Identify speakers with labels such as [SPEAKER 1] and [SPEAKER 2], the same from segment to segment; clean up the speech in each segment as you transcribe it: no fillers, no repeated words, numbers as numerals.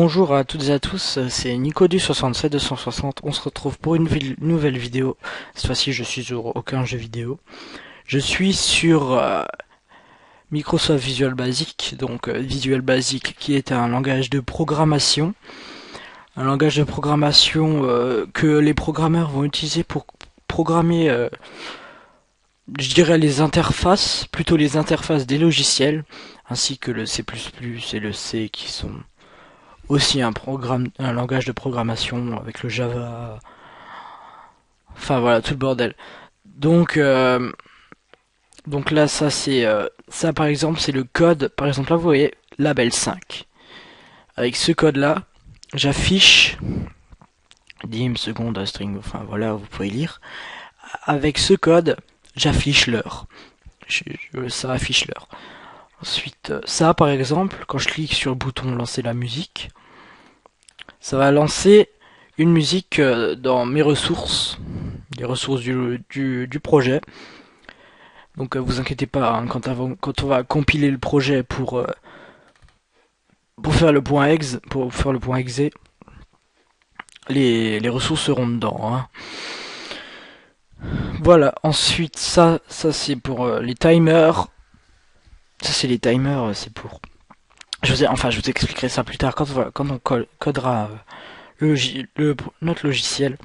[SPEAKER 1] Bonjour à toutes et à tous, c'est Nico du 67260. On se retrouve pour une nouvelle vidéo. Cette fois-ci, je suis sur aucun jeu vidéo. Je suis sur Microsoft Visual Basic, donc Visual Basic qui est un langage de programmation. Un langage de programmation que les programmeurs vont utiliser pour programmer, je dirais les interfaces, plutôt les interfaces des logiciels, ainsi que le C++ et le C qui sont aussi un langage de programmation avec le Java, enfin voilà tout le bordel. Donc donc là ça par exemple c'est le code. Par exemple là vous voyez label 5. Avec ce code là, j'affiche dim seconde string. Enfin voilà vous pouvez lire. Avec ce code j'affiche l'heure. Ça affiche l'heure. Ensuite ça par exemple quand je clique sur le bouton lancer la musique, ça va lancer une musique dans mes ressources, les ressources du projet. Donc vous inquiétez pas, hein, quand on va compiler le projet pour faire le point exe, les ressources seront dedans. Hein. Voilà. Ensuite, ça c'est pour les timers. Ça c'est les timers, c'est pour. Je vous expliquerai ça plus tard quand on codera notre logiciel.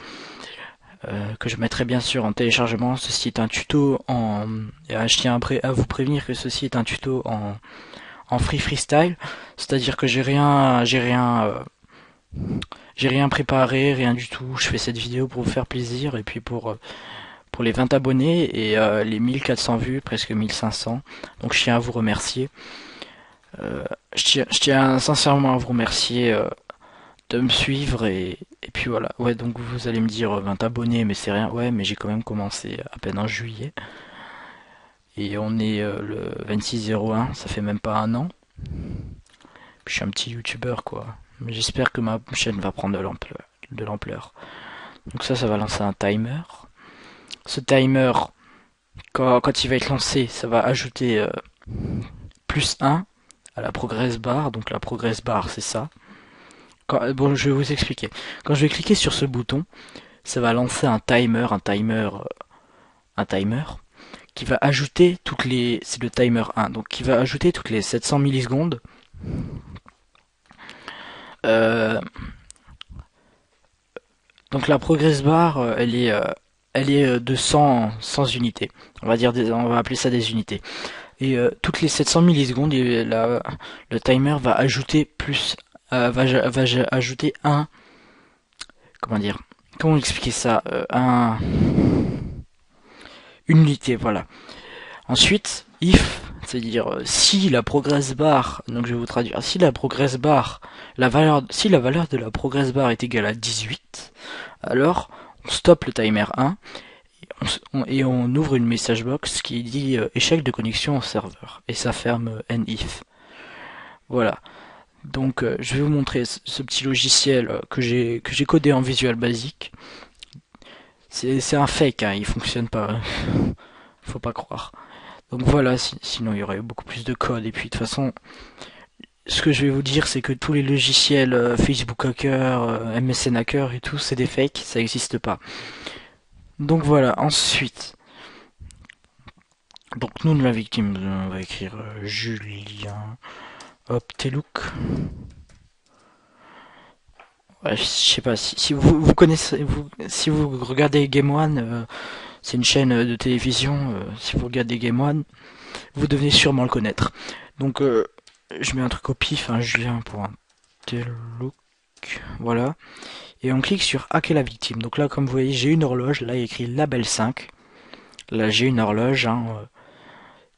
[SPEAKER 1] Que je mettrai bien sûr en téléchargement. Ceci est un tuto en. Je tiens à vous prévenir que ceci est un tuto en freestyle, c'est-à-dire que j'ai rien préparé, rien du tout. Je fais cette vidéo pour vous faire plaisir et puis pour les 20 abonnés et les 1400 vues, presque 1500. Donc je tiens à vous remercier. Je tiens sincèrement à vous remercier de me suivre et puis voilà. Ouais, donc vous allez me dire 20 abonnés mais c'est rien. Ouais, mais j'ai quand même commencé à peine en juillet et on est le 26/01, ça fait même pas un an. Puis je suis un petit youtubeur quoi. Mais j'espère que ma chaîne va prendre de l'ampleur. Donc ça va lancer un timer. Ce timer, quand il va être lancé, ça va ajouter plus 1 à la progress bar. Donc la progress bar c'est ça. Bon, je vais vous expliquer. Quand je vais cliquer sur ce bouton, ça va lancer un timer qui va ajouter toutes les, c'est le timer 1, donc qui va ajouter toutes les 700 millisecondes. Donc la progress bar, elle est de 100 unités. On va appeler ça des unités. Et toutes les 700 millisecondes, le timer va ajouter ajouter un, comment dire, comment expliquer ça, une unité, voilà. Ensuite, if, c'est-à-dire si la progress bar, donc je vais vous traduire, si la progress bar, si la valeur de la progress bar est égale à 18, alors on stoppe le timer 1 et on ouvre une message box qui dit échec de connexion au serveur et ça ferme if. Voilà. Donc je vais vous montrer ce petit logiciel que j'ai codé en Visual Basic. C'est un fake, hein, il fonctionne pas. Faut pas croire. Donc voilà, sinon il y aurait beaucoup plus de code. Et puis de toute façon, ce que je vais vous dire, c'est que tous les logiciels Facebook Hacker, MSN Hacker et tout, c'est des fakes, ça n'existe pas. Donc voilà, ensuite. Donc nous, la victime, on va écrire Julien Optelouk. Ouais, je sais pas si vous connaissez, si vous regardez Game One, c'est une chaîne de télévision. Si vous regardez Game One, vous devez sûrement le connaître. Donc je mets un truc au pif, hein, Julien.Telouk, voilà. Et on clique sur hacker la victime. Donc là, comme vous voyez, j'ai une horloge. Là, il y a écrit label 5. Là, j'ai une horloge hein,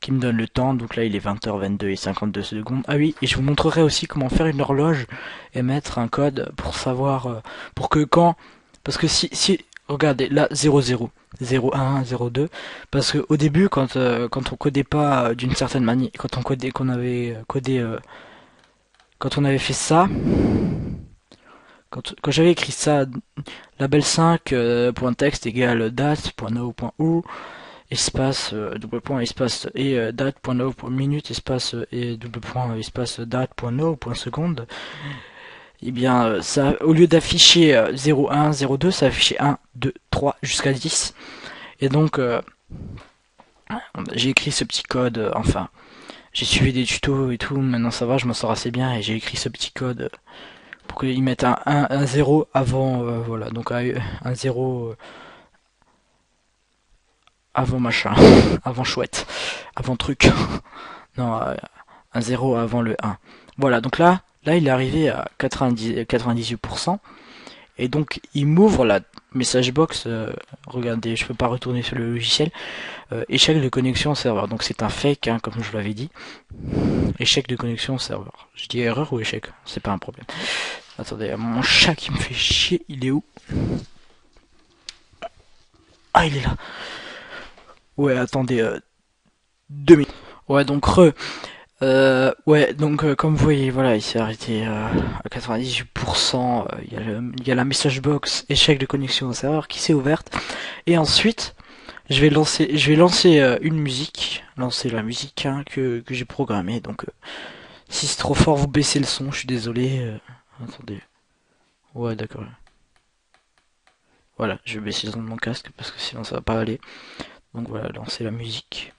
[SPEAKER 1] qui me donne le temps. Donc là, il est 20h22 et 52 secondes. Ah oui, et je vous montrerai aussi comment faire une horloge et mettre un code pour savoir, pour que quand... Parce que si regardez, là, 00, 01, 02, parce que au début, quand on codait pas d'une certaine manière, qu'on avait codé, quand on avait fait ça, quand j'avais écrit ça, label 5, point texte égale date, point now, point où, espace, double point, espace, et date, point now, point minute, espace, et double point, espace, date, point now, point seconde, et bien ça, au lieu d'afficher 0, 1, 0, 2, ça affichait 1, 2, 3 jusqu'à 10. Et donc j'ai écrit ce petit code, enfin j'ai suivi des tutos et tout, maintenant ça va, je m'en sors assez bien et j'ai écrit ce petit code pour qu'ils mettent un 0 avant, voilà, donc un 0 avant machin, avant chouette, avant truc, non, un 0 avant le 1. Voilà, donc là il est arrivé à 98%, et donc il m'ouvre la message box, regardez, je peux pas retourner sur le logiciel, échec de connexion au serveur, donc c'est un fake, hein, comme je vous l'avais dit, échec de connexion au serveur. Je dis erreur ou échec, c'est pas un problème. Attendez, mon chat qui me fait chier, il est où? Ah, il est là. Ouais, attendez, 2 minutes. Ouais, donc ouais, donc comme vous voyez, voilà, il s'est arrêté à 98%. Il y a la message box échec de connexion au serveur qui s'est ouverte. Et ensuite, je vais lancer une musique, lancer la musique, hein, que j'ai programmée. Donc, si c'est trop fort, vous baissez le son. Je suis désolé. Attendez. Ouais, d'accord. Voilà, je vais baisser le son de mon casque parce que sinon ça va pas aller. Donc voilà, lancer la musique.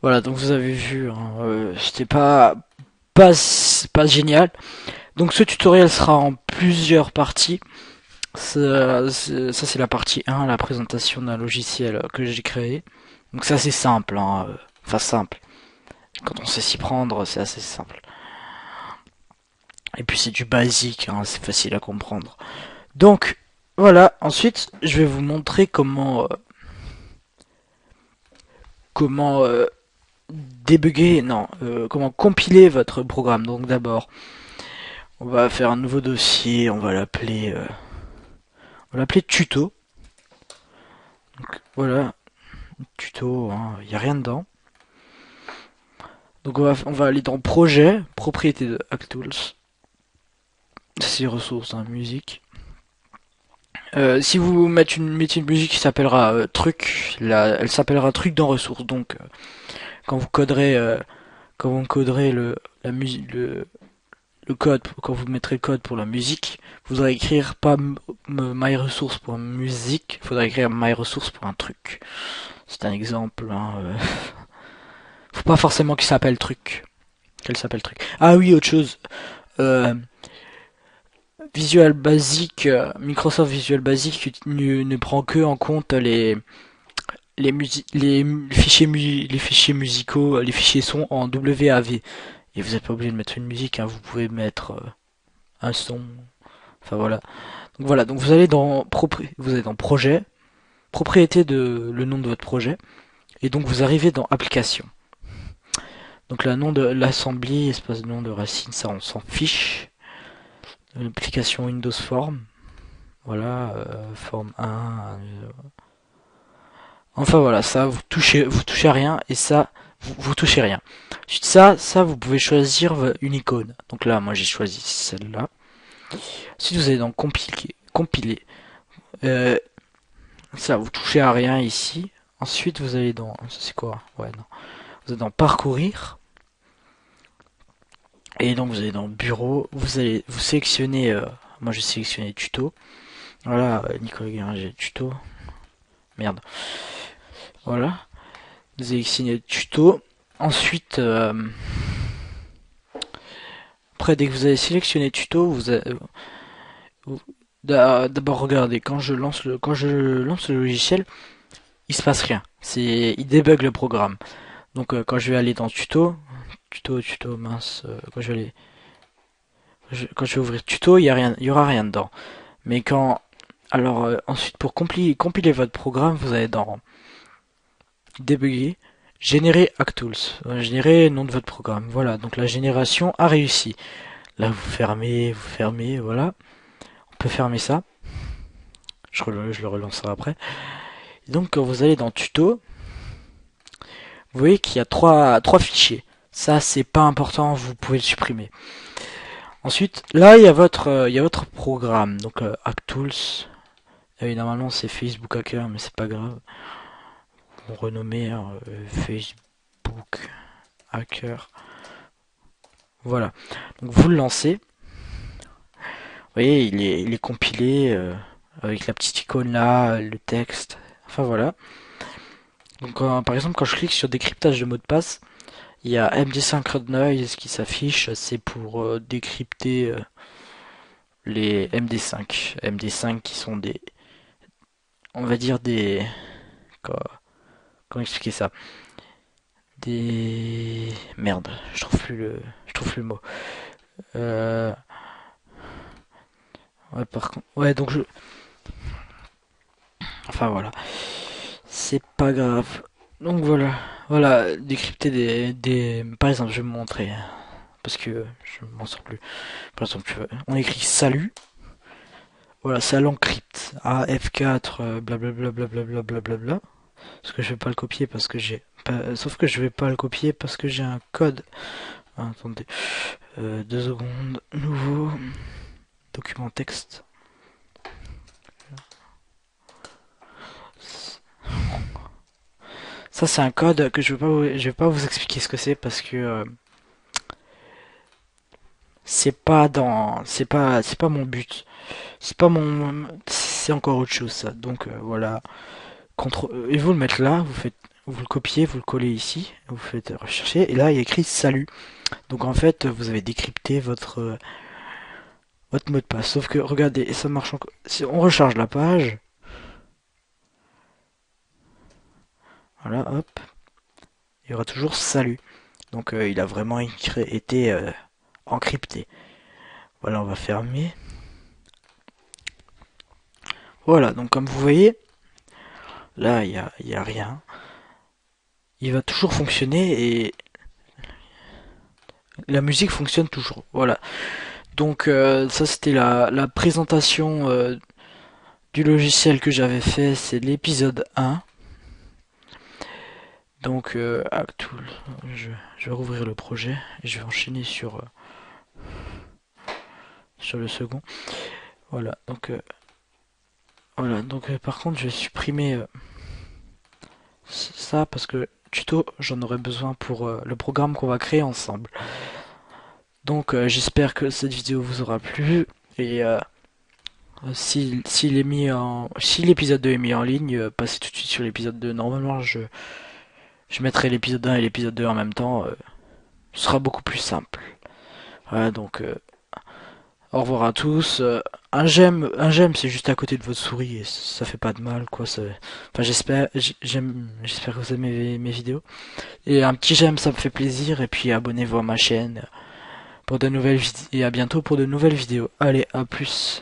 [SPEAKER 1] Voilà, donc vous avez vu, hein, c'était pas génial. Donc ce tutoriel sera en plusieurs parties. Ça c'est la partie 1, la présentation d'un logiciel que j'ai créé. Donc c'est assez simple, hein, enfin simple. Quand on sait s'y prendre, c'est assez simple. Et puis c'est du basique, hein, c'est facile à comprendre. Donc voilà, ensuite je vais vous montrer comment débugger, non, comment compiler votre programme. Donc d'abord, on va faire un nouveau dossier, on va l'appeler tuto. Donc voilà, tuto, hein, il n'y a rien dedans. Donc on va aller dans projet, propriété de ActTools. C'est ressources, hein, musique. Si vous mettez une musique qui s'appellera truc, là, elle s'appellera truc dans ressources. Donc quand vous coderez, la musique, le code, quand vous mettrez le code pour la musique, vous devrez écrire pas myResource pour musique, il faudra écrire myResource pour un truc. C'est un exemple, hein, faut pas forcément qu'il s'appelle truc. Qu'elle s'appelle truc. Ah oui, autre chose. Euh, Visual Basic, Microsoft Visual Basic ne prend que en compte les fichiers musicaux, les fichiers sons en WAV. Et vous n'êtes pas obligé de mettre une musique, hein, vous pouvez mettre un son. Enfin voilà. Donc voilà, donc vous allez dans projet, propriété de le nom de votre projet, et donc vous arrivez dans application. Donc le nom de l'assembly, espace de nom de racine, ça on s'en fiche. L'application Windows Form. Voilà, Form 1. Enfin voilà, ça vous touchez à rien, et ça vous touchez rien. Ça vous pouvez choisir une icône. Donc là moi j'ai choisi celle-là. Si vous allez dans compiler, euh, ça vous touchez à rien ici. Ensuite vous allez dans, c'est quoi? Ouais, non. Vous allez dans parcourir. Et donc vous allez dans bureau, vous sélectionnez, moi j'ai sélectionné tuto. Voilà, Nicolas Guéringer, tuto. Merde. Voilà. Vous sélectionnez tuto. Ensuite, après dès que vous avez sélectionné tuto, d'abord regardez, quand je lance le logiciel, il se passe rien. Il débug le programme. Donc quand je vais aller dans tuto, mince, quand je vais quand je vais ouvrir tuto, il y aura rien dedans. Mais quand, alors ensuite pour compiler votre programme, vous allez dans débugger, générer ActTools, générer le nom de votre programme. Voilà, donc la génération a réussi. Là vous fermez, voilà. On peut fermer ça. Je le relancerai après. Et donc quand vous allez dans tuto, vous voyez qu'il y a trois fichiers. Ça c'est pas important, vous pouvez le supprimer. Ensuite, là il y a votre programme, donc ActTools. Et normalement c'est Facebook Hacker, mais c'est pas grave. On renommer Facebook Hacker. Voilà. Donc vous le lancez. Vous voyez, il est compilé avec la petite icône là, le texte. Enfin voilà. Donc par exemple, quand je clique sur décryptage de mot de passe, il y a MD5 Red Noise qui s'affiche. C'est pour décrypter les MD5. MD5 qui sont des, on va dire des, comment expliquer ça? Des, merde, je trouve plus le mot. Euh, ouais, par contre, ouais, donc enfin voilà. C'est pas grave. Donc voilà, voilà, décrypter par exemple, je vais me montrer, parce que je m'en sors plus. Par exemple, on écrit salut, voilà, ça l'encrypte, AF4, blablabla, blablabla, blablabla. Parce que je vais pas le copier parce que sauf que je vais pas le copier parce que j'ai un code. Ah, attendez, 2 secondes, nouveau, document texte. Ça c'est un code que je vais pas vous expliquer ce que c'est parce que c'est pas mon but. C'est encore autre chose ça. Donc voilà. Et vous le mettez là, vous le copiez, vous le collez ici, vous faites rechercher et là il y a écrit salut. Donc en fait vous avez décrypté votre mot de passe. Sauf que regardez, et ça marche encore. Si on recharge la page, voilà, hop, il y aura toujours salut. Donc il a vraiment été encrypté. Voilà, on va fermer. Voilà, donc comme vous voyez, là il y a rien. Il va toujours fonctionner et la musique fonctionne toujours. Voilà. Donc ça c'était la présentation du logiciel que j'avais fait, c'est l'épisode 1. Donc Actool, je vais rouvrir le projet et je vais enchaîner sur le second. Voilà, donc par contre je vais supprimer ça parce que tuto j'en aurai besoin pour le programme qu'on va créer ensemble. Donc j'espère que cette vidéo vous aura plu et si l'épisode 2 est mis en ligne, passez tout de suite sur l'épisode 2. Normalement je mettrai l'épisode 1 et l'épisode 2 en même temps, ce sera beaucoup plus simple. Voilà, donc au revoir à tous. Un j'aime, c'est juste à côté de votre souris et ça fait pas de mal, quoi. Enfin, j'espère que vous aimez mes vidéos. Et un petit j'aime, ça me fait plaisir. Et puis abonnez-vous à ma chaîne pour de nouvelles vidéos. Et à bientôt pour de nouvelles vidéos. Allez, à plus.